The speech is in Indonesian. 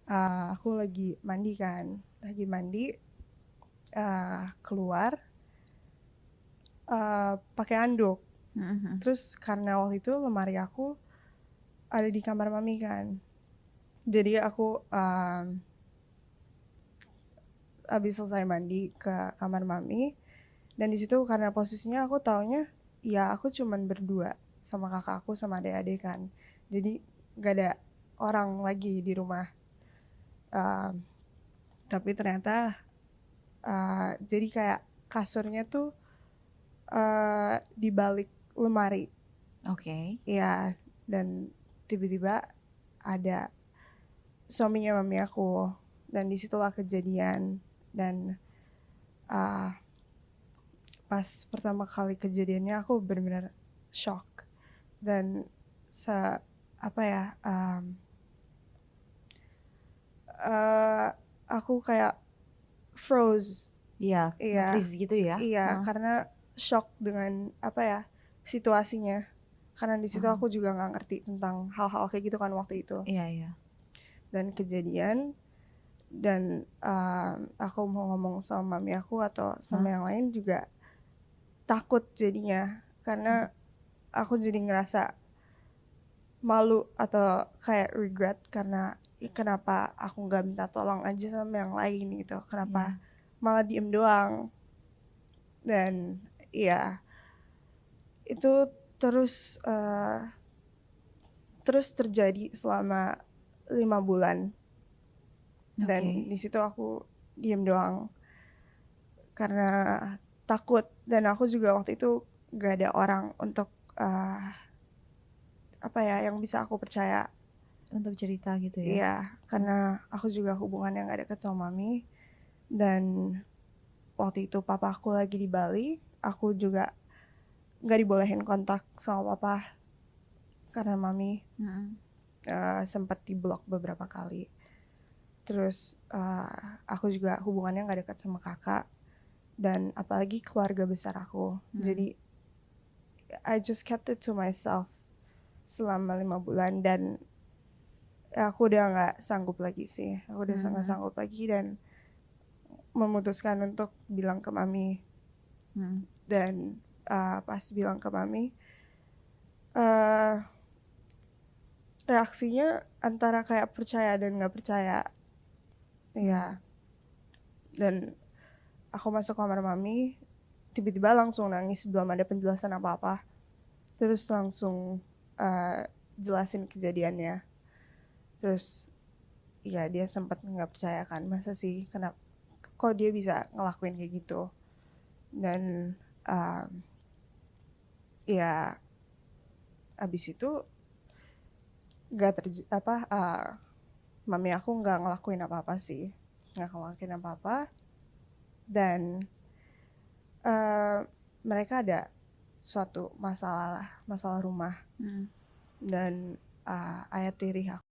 Aku lagi mandi kan, keluar pakai anduk. Terus karena waktu itu lemari aku ada di kamar mami kan, jadi aku abis selesai mandi ke kamar mami, dan di situ karena posisinya aku taunya ya aku cuman berdua sama kakak aku sama adik-adik kan, jadi gak ada orang lagi di rumah. Tapi ternyata jadi kayak kasurnya tuh di balik lemari. Oke. Ya, dan tiba-tiba ada suaminya mami aku, dan disitulah kejadian. Dan pas pertama kali kejadiannya aku benar-benar shock, dan apa ya, aku kayak froze. Iya, Iya, nge-freeze gitu ya? iya, karena shock dengan apa ya, situasinya. Karena di situ aku juga nggak ngerti tentang hal-hal kayak gitu kan waktu itu. Iya, iya. Dan kejadian, dan aku mau ngomong sama mami aku atau sama yang lain juga takut jadinya, karena aku jadi ngerasa malu atau kayak regret karena kenapa aku nggak minta tolong aja sama yang lain gitu, kenapa malah diem doang. Dan ya itu terus terjadi selama 5 bulan. Dan di situ aku diem doang karena takut, dan aku juga waktu itu gak ada orang untuk apa ya, yang bisa aku percaya Untuk cerita gitu ya? Iya, karena aku juga hubungan yang gak deket sama mami, dan waktu itu papa aku lagi di Bali, aku juga gak dibolehin kontak sama papa karena mami sempat diblok beberapa kali. Terus aku juga hubungannya gak dekat sama kakak, dan apalagi keluarga besar aku. Jadi I just kept it to myself selama 5 bulan, dan aku udah gak sanggup lagi sih. Aku udah sangat sanggup lagi, dan memutuskan untuk bilang ke mami. Dan pas bilang ke mami, reaksinya antara kayak percaya dan gak percaya. Iya. Dan aku masuk kamar mami, tiba-tiba langsung nangis, belum ada penjelasan apa-apa. Terus langsung jelasin kejadiannya. Terus ya dia sempat nggak percaya kan, masa sih, kenapa kok dia bisa ngelakuin kayak gitu. Dan ya abis itu mami aku nggak ngelakuin apa-apa sih, nggak ngelakuin apa-apa. Dan mereka ada suatu masalah rumah, dan ayah tiri aku